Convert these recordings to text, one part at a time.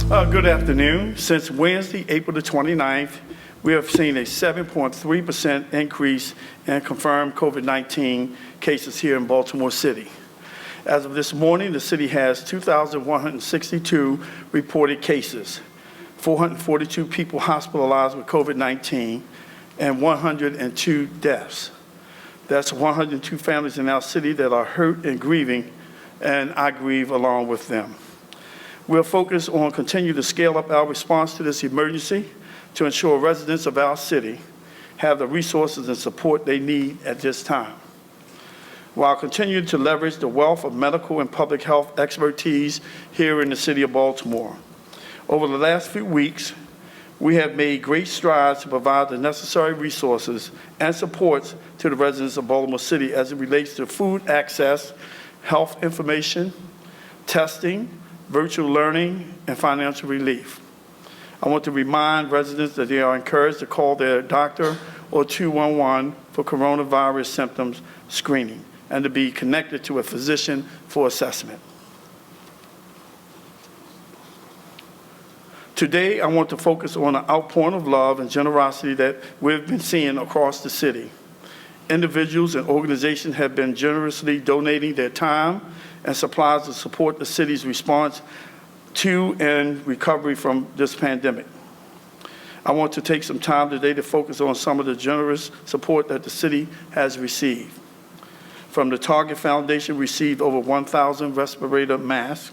Good afternoon. Since Wednesday, April the 29th, we have seen a 7.3% increase in confirmed COVID-19 cases here in Baltimore City. As of this morning, the city has 2,162 reported cases, 442 people hospitalized with COVID-19, and 102 deaths. That's 102 families in our city that are hurt and grieving, and I grieve along with them. We're focused on continuing to scale up our response to this emergency to ensure residents of our city have the resources and support they need at this time, while continuing to leverage the wealth of medical and public health expertise here in the city of Baltimore. Over the last few weeks, we have made great strides to provide the necessary resources and supports to the residents of Baltimore City as it relates to food access, health information, testing, virtual learning, and financial relief. I want to remind residents that they are encouraged to call their doctor or 211 for coronavirus symptoms screening and to be connected to a physician for assessment. Today, I want to focus on an outpouring of love and generosity that we've been seeing across the city. Individuals and organizations have been generously donating their time and supplies to support the city's response to and recovery from this pandemic. I want to take some time today to focus on some of the generous support that the city has received. From the Target Foundation received over 1,000 respirator masks.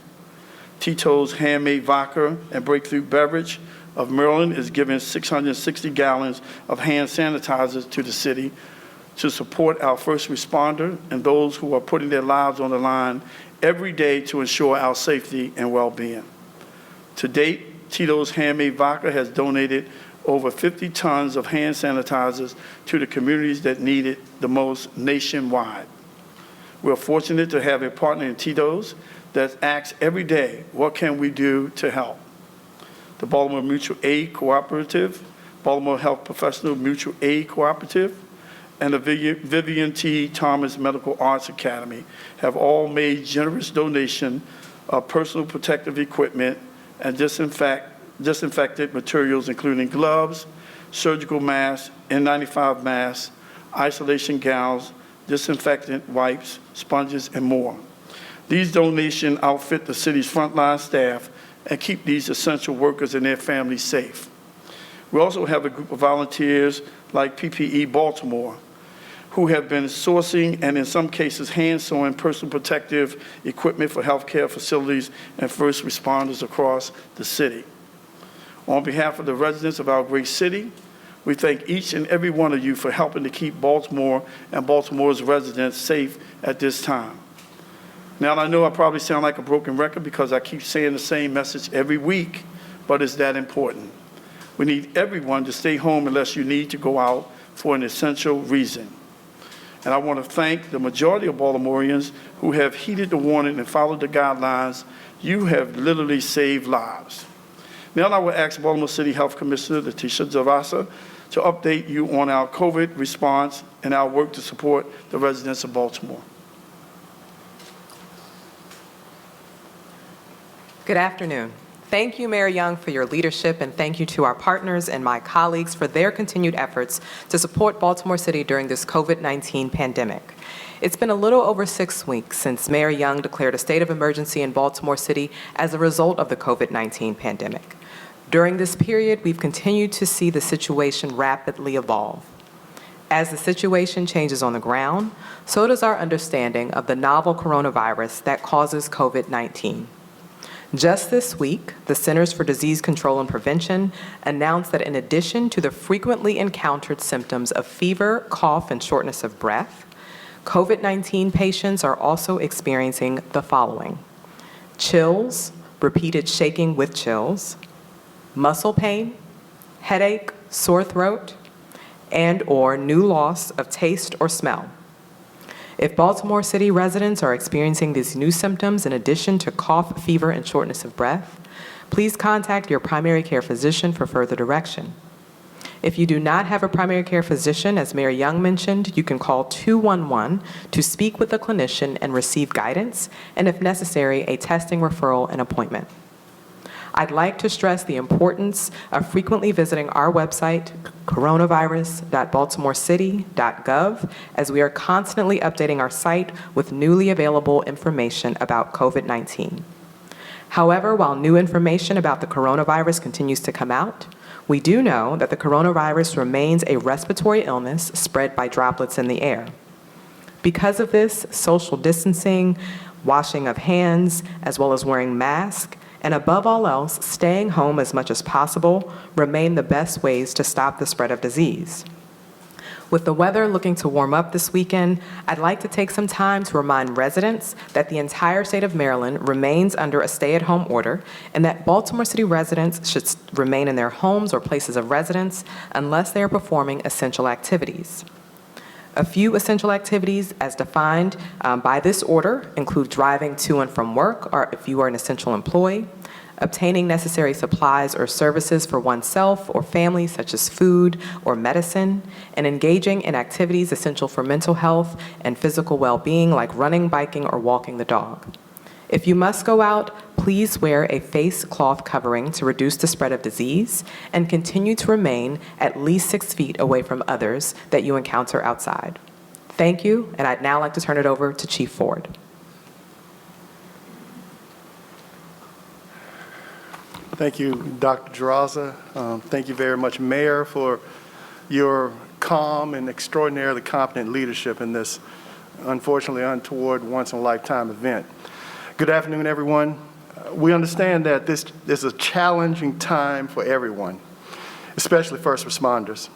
Tito's Handmade Vodka and Breakthrough Beverage of Maryland is giving 660 gallons of hand sanitizers to the city to support our first responder and those who are putting their lives on the line every day to ensure our safety and well-being. To date, Tito's Handmade Vodka has donated over 50 tons of hand sanitizers to the communities that need it the most nationwide. We're fortunate to have a partner in Tito's that asks every day, what can we do to help? The Baltimore Mutual Aid Cooperative, Baltimore Health Professional Mutual Aid Cooperative, and the Vivian T. Thomas Medical Arts Academy have all made generous donation of personal protective equipment and disinfected materials, including gloves, surgical masks, N95 masks, isolation gowns, disinfectant wipes, sponges, and more. These donations outfit the city's frontline staff and keep these essential workers and their families safe. We also have a group of volunteers like PPE Baltimore, who have been sourcing and in some cases hand-sewing personal protective equipment for healthcare facilities and first responders across the city. On behalf of the residents of our great city, we thank each and every one of you for helping to keep Baltimore and Baltimore's residents safe at this time. Now, I know I probably sound like a broken record because I keep saying the same message every week, but it's that important. We need everyone to stay home unless you need to go out for an essential reason. And I want to thank the majority of Baltimoreans who have heeded the warning and followed the guidelines. You have literally saved lives. Now I will ask Baltimore City Health Commissioner Letitia Zavasa to update you on our COVID response and our work to support the residents of Baltimore. Good afternoon. Thank you, Mayor Young, for your leadership, and thank you to our partners and my colleagues for their continued efforts to support Baltimore City during this COVID-19 pandemic. It's been a little over 6 weeks since Mayor Young declared a state of emergency in Baltimore City as a result of the COVID-19 pandemic. During this period, we've continued to see the situation rapidly evolve. As the situation changes on the ground, so does our understanding of the novel coronavirus that causes COVID-19. Just this week, the Centers for Disease Control and Prevention announced that in addition to the frequently encountered symptoms of fever, cough, and shortness of breath, COVID-19 patients are also experiencing the following: chills, repeated shaking with chills, muscle pain, headache, sore throat, and/or new loss of taste or smell. If Baltimore City residents are experiencing these new symptoms in addition to cough, fever, and shortness of breath, please contact your primary care physician for further direction. If you do not have a primary care physician, as Mayor Young mentioned, you can call 211 to speak with a clinician and receive guidance, and if necessary, a testing referral and appointment. I'd like to stress the importance of frequently visiting our website, coronavirus.baltimorecity.gov, as we are constantly updating our site with newly available information about COVID-19. However, while new information about the coronavirus continues to come out, we do know that the coronavirus remains a respiratory illness spread by droplets in the air. Because of this, social distancing, washing of hands, as well as wearing masks, and above all else, staying home as much as possible remain the best ways to stop the spread of disease. With the weather looking to warm up this weekend, I'd like to take some time to remind residents that the entire state of Maryland remains under a stay-at-home order and that Baltimore City residents should remain in their homes or places of residence unless they are performing essential activities. A few essential activities as defined by this order include driving to and from work, or if you are an essential employee, obtaining necessary supplies or services for oneself or family, such as food or medicine, and engaging in activities essential for mental health and physical well-being, like running, biking, or walking the dog. If you must go out, please wear a face cloth covering to reduce the spread of disease and continue to remain at least 6 feet away from others that you encounter outside. Thank you, and I'd now like to turn it over to Chief Ford. Thank you, Dr. Jaraza. Thank you very much, Mayor, for your calm and extraordinarily competent leadership in this unfortunately untoward once-in-a-lifetime event. Good afternoon, everyone. We understand that this is a challenging time for everyone, especially first responders,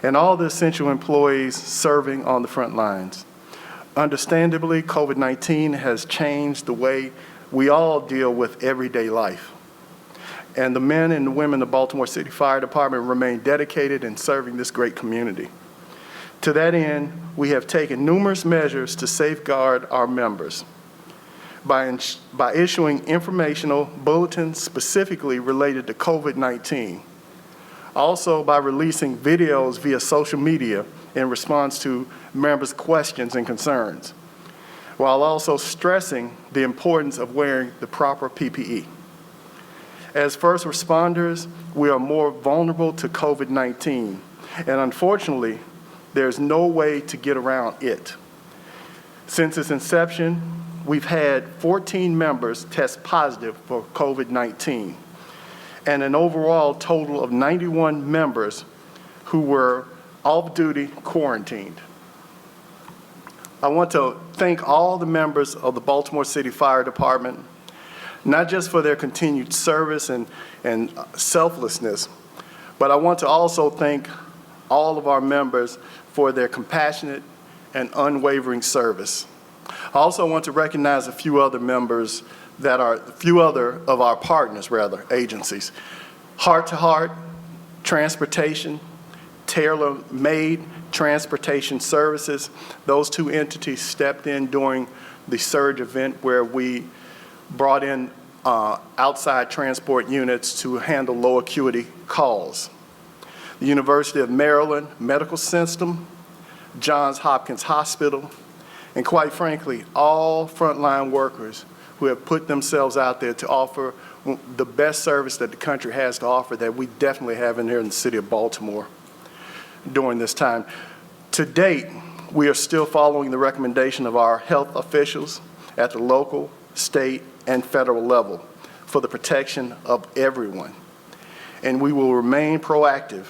and all the essential employees serving on the front lines. Understandably, COVID-19 has changed the way we all deal with everyday life. And the men and the women of the Baltimore City Fire Department remain dedicated in serving this great community. To that end, we have taken numerous measures to safeguard our members by issuing informational bulletins specifically related to COVID-19. Also by releasing videos via social media in response to members' questions and concerns, while also stressing the importance of wearing the proper PPE. As first responders, we are more vulnerable to COVID-19, and unfortunately, there's no way to get around it. Since its inception, we've had 14 members test positive for COVID-19, and an overall total of 91 members who were off-duty quarantined. I want to thank all the members of the Baltimore City Fire Department, not just for their continued service and selflessness, but I want to also thank all of our members for their compassionate and unwavering service. I also want to recognize a few other members of our partners, agencies. Heart to Heart Transportation, Tailor-Made Transportation Services. Those two entities stepped in during the surge event where we brought in outside transport units to handle low acuity calls. The University of Maryland Medical System, Johns Hopkins Hospital, and quite frankly, all frontline workers who have put themselves out there to offer the best service that the country has to offer, that we definitely have in here in the city of Baltimore during this time. To date, we are still following the recommendation of our health officials at the local, state, and federal level for the protection of everyone. And we will remain proactive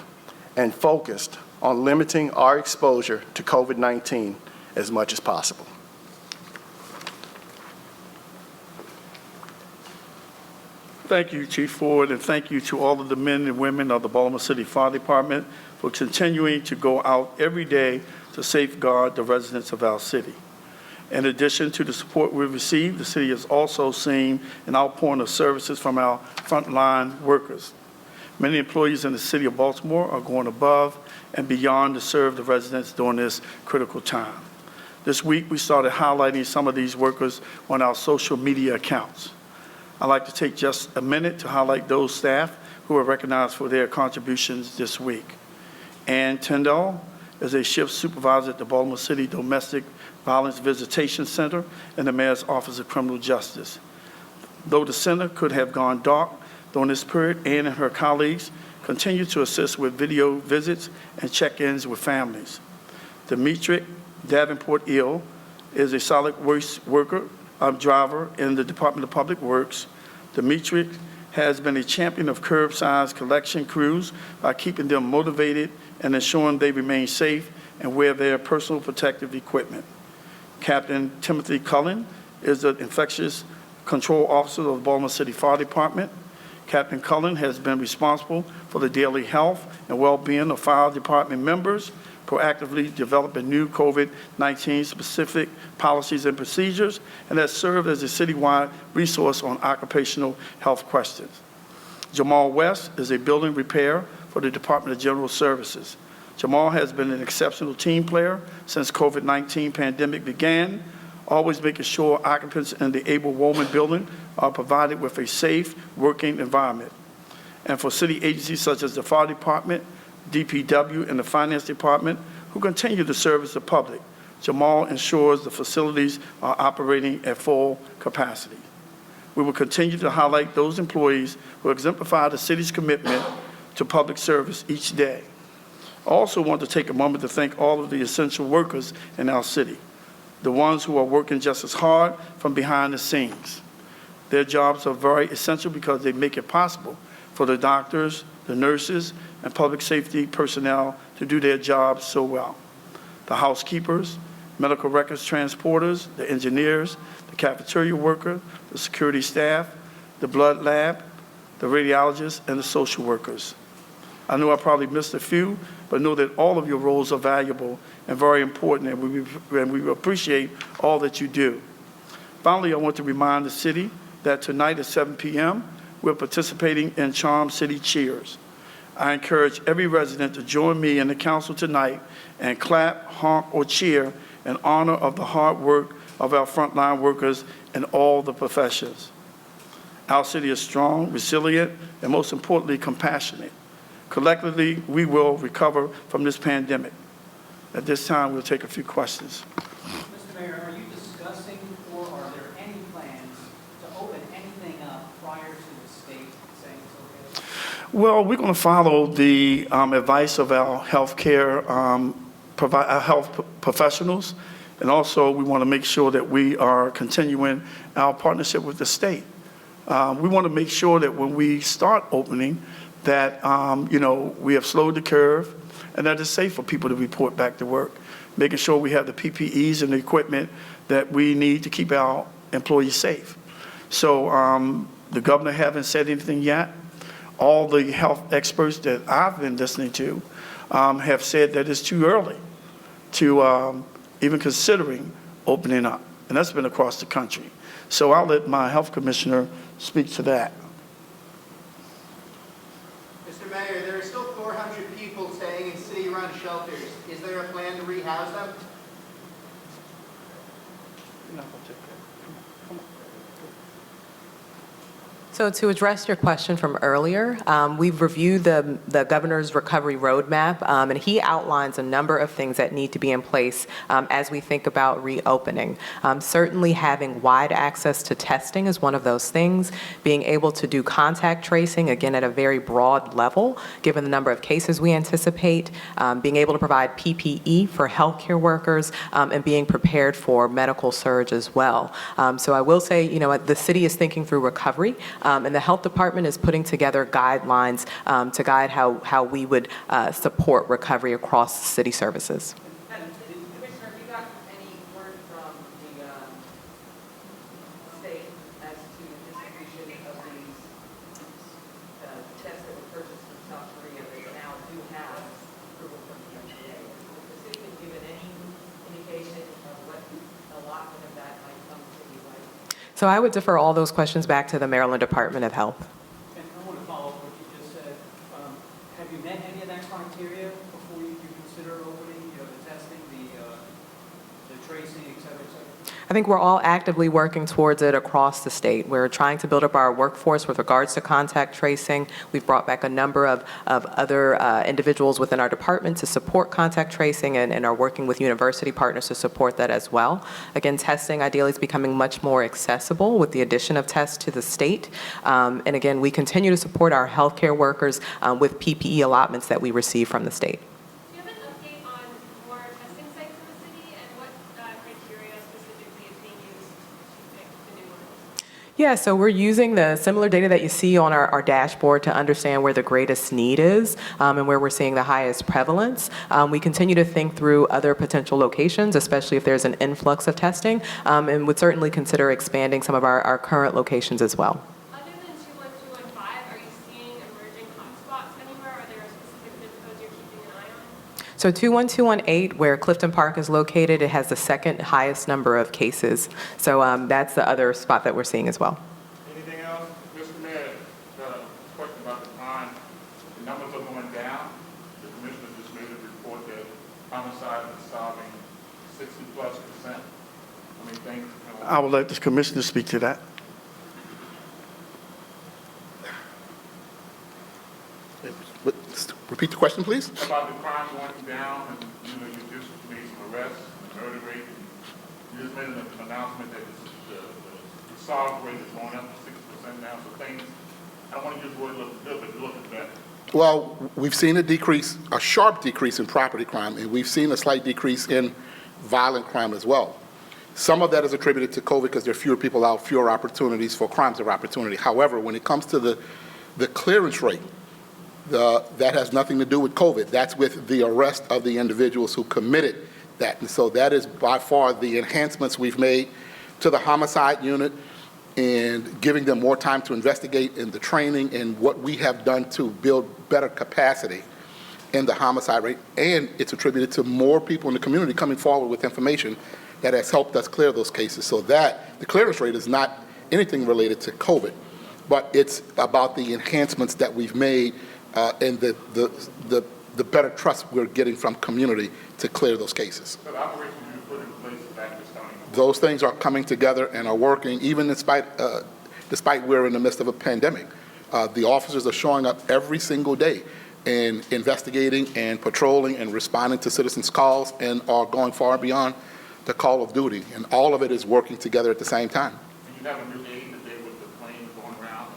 and focused on limiting our exposure to COVID-19 as much as possible. Thank you, Chief Ford, and thank you to all of the men and women of the Baltimore City Fire Department for continuing to go out every day to safeguard the residents of our city. In addition to the support we've received, the city has also seen an outpouring of services from our frontline workers. Many employees in the city of Baltimore are going above and beyond to serve the residents during this critical time. This week, we started highlighting some of these workers on our social media accounts. I'd like to take just a minute to highlight those staff who are recognized for their contributions this week. Ann Tyndall is a shift supervisor at the Baltimore City Domestic Violence Visitation Center and the Mayor's Office of Criminal Justice. Though the center could have gone dark, During this period, Ann and her colleagues continue to assist with video visits and check-ins with families. Demetric Davenport-Eel is a solid waste worker, driver in the Department of Public Works. Demetric has been a champion of curbside collection crews by keeping them motivated and ensuring they remain safe and wear their personal protective equipment. Captain Timothy Cullen is the infectious control officer of the Baltimore City Fire Department. Captain Cullen has been responsible for the daily health and well-being of fire department members, proactively developing new COVID-19 specific policies and procedures, and has served as a citywide resource on occupational health questions. Jamal West is a building repair for the Department of General Services. Jamal has been an exceptional team player since COVID-19 pandemic began, always making sure occupants in the Able Woman building are provided with a safe working environment. And for city agencies such as the Fire Department, DPW, and the Finance Department, who continue to service the public, Jamal ensures the facilities are operating at full capacity. We will continue to highlight those employees who exemplify the city's commitment to public service each day. I also want to take a moment to thank all of the essential workers in our city, the ones who are working just as hard from behind the scenes. Their jobs are very essential because they make it possible for the doctors, the nurses, and public safety personnel to do their jobs so well. The housekeepers, medical records transporters, the engineers, the cafeteria worker, the security staff, the blood lab, the radiologists, and the social workers. I know I probably missed a few, but know that all of your roles are valuable and very important, and we appreciate all that you do. Finally, I want to remind the city that tonight at 7 p.m., we're participating in Charm City Cheers. I encourage every resident to join me and the council tonight and clap, honk, or cheer in honor of the hard work of our frontline workers in all the professions. Our city is strong, resilient, and most importantly, compassionate. Collectively, we will recover from this pandemic. At this time, we'll take a few questions. Mr. Mayor, are you discussing or are there any plans to open anything up prior to the state saying it's okay? Well, we're going to follow the advice of our healthcare our health professionals, and also we want to make sure that we are continuing our partnership with the state. We want to make sure that when we start opening, that we have slowed the curve, and that it's safe for people to report back to work, making sure we have the PPEs and the equipment that we need to keep our employees safe. So the governor hasn't said anything yet. All the health experts that I've been listening to have said that it's too early to even considering opening up, and that's been across the country. So I'll let my health commissioner speak to that. Mr. Mayor, there are still 400 people staying in city-run shelters. Is there a plan to rehouse them? So to address your question from earlier, we've reviewed the governor's recovery roadmap, and he outlines a number of things that need to be in place as we think about reopening. Certainly having wide access to testing is one of those things, being able to do contact tracing, again, at a very broad level, given the number of cases we anticipate, being able to provide PPE for healthcare workers, and being prepared for medical surge as well. So I will say, the city is thinking through recovery, and the health department is putting together guidelines to guide how we would support recovery across city services. Commissioner, have you got any word from the state as to the distribution of these tests that were purchased from South Korea that now do have approval from the FDA? Has the city been given any indication of what allotment of that might come to you like? So I would defer all those questions back to the Maryland Department of Health. And I want to follow up what you just said. Have you met any of that criteria before you consider opening, the testing, the tracing, et cetera, et cetera? I think we're all actively working towards it across the state. We're trying to build up our workforce with regards to contact tracing. We've brought back a number of other individuals within our department to support contact tracing and are working with university partners to support that as well. Again, testing ideally is becoming much more accessible with the addition of tests to the state. And again, we continue to support our healthcare workers with PPE allotments that we receive from the state. Do you have an update on more testing sites in the city and what criteria specifically is being used to pick the new ones? Yeah, so we're using the similar data that you see on our dashboard to understand where the greatest need is and where we're seeing the highest prevalence. We continue to think through other potential locations, especially if there's an influx of testing, and would certainly consider expanding some of our current locations as well. Other than 21215, are you seeing emerging hotspots anywhere? Are there specific zip codes you're keeping an eye on? So 21218, where Clifton Park is located, it has the second highest number of cases. So that's the other spot that we're seeing as well. Anything else? Mr. Mayor, question about the crime. The numbers are going down. The commissioner just made a report that homicide is solving 60+%. I mean, things. I would let the commissioner speak to that. Repeat the question, please. About the crime going down, and you just made some arrests, the murder rate. You just made an announcement that the solve rate is going up to 60% now. So things. I don't want to use the word look at that. Well, we've seen a decrease, a sharp decrease in property crime, and we've seen a slight decrease in violent crime as well. Some of that is attributed to COVID because there are fewer people out, fewer opportunities for crimes of opportunity. However, when it comes to the clearance rate, that has nothing to do with COVID. That's with the arrest of the individuals who committed that. And so that is by far the enhancements we've made to the homicide unit and giving them more time to investigate in the training and what we have done to build better capacity in the homicide rate. And it's attributed to more people in the community coming forward with information that has helped us clear those cases. So that the clearance rate is not anything related to COVID, but it's about the enhancements that we've made and the better trust we're getting from community to clear those cases. So the operation you put in place is back to starting. Those things are coming together and are working, even despite we're in the midst of a pandemic. The officers are showing up every single day and investigating and patrolling and responding to citizens' calls and are going far beyond the call of duty. And all of it is working together at the same time. And you have a new aid today with the plane going around?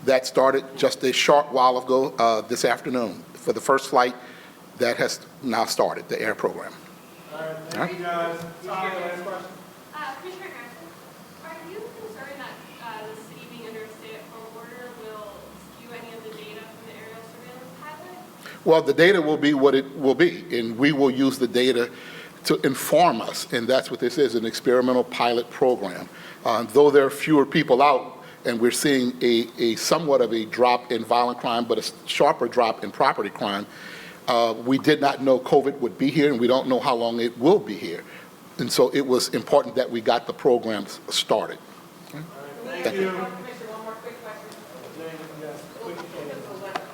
That started just a short while ago this afternoon. For the first flight, that has now started, the air program. All right, thank you guys. Tom, last question. Commissioner Harrison, are you concerned that the city being under a stay-at-home order will skew any of the data from the aerial surveillance pilot? Well, the data will be what it will be, and we will use the data to inform us, and that's what this is, an experimental pilot program. Though there are fewer people out, and we're seeing a somewhat of a drop in violent crime, but a sharper drop in property crime, we did not know COVID would be here, and we don't know how long it will be here. And so it was important that we got the programs started. All right, thank you. Commissioner, one more quick question. Yes, quick question.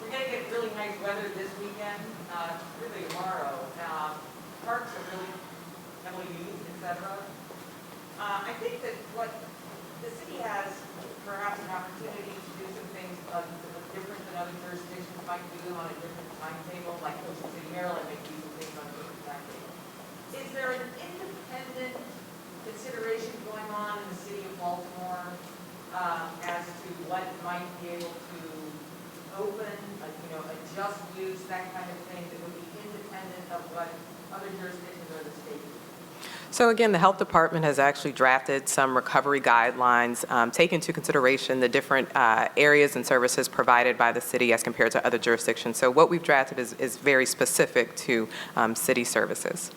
We're going to get really nice weather this weekend, really tomorrow. Parks are really heavily used, et cetera. I think that what the city has perhaps an opportunity to do some things different than other jurisdictions might do on a different timetable, like Ocean City, Maryland, may do some things on a different timetable. Is there an independent consideration going on in the city of Baltimore as to what might be able to open, adjust use, that kind of thing, that would be independent of what other jurisdictions or the state do? So again, the health department has actually drafted some recovery guidelines, taking into consideration the different areas and services provided by the city as compared to other jurisdictions. So what we've drafted is very specific to city services.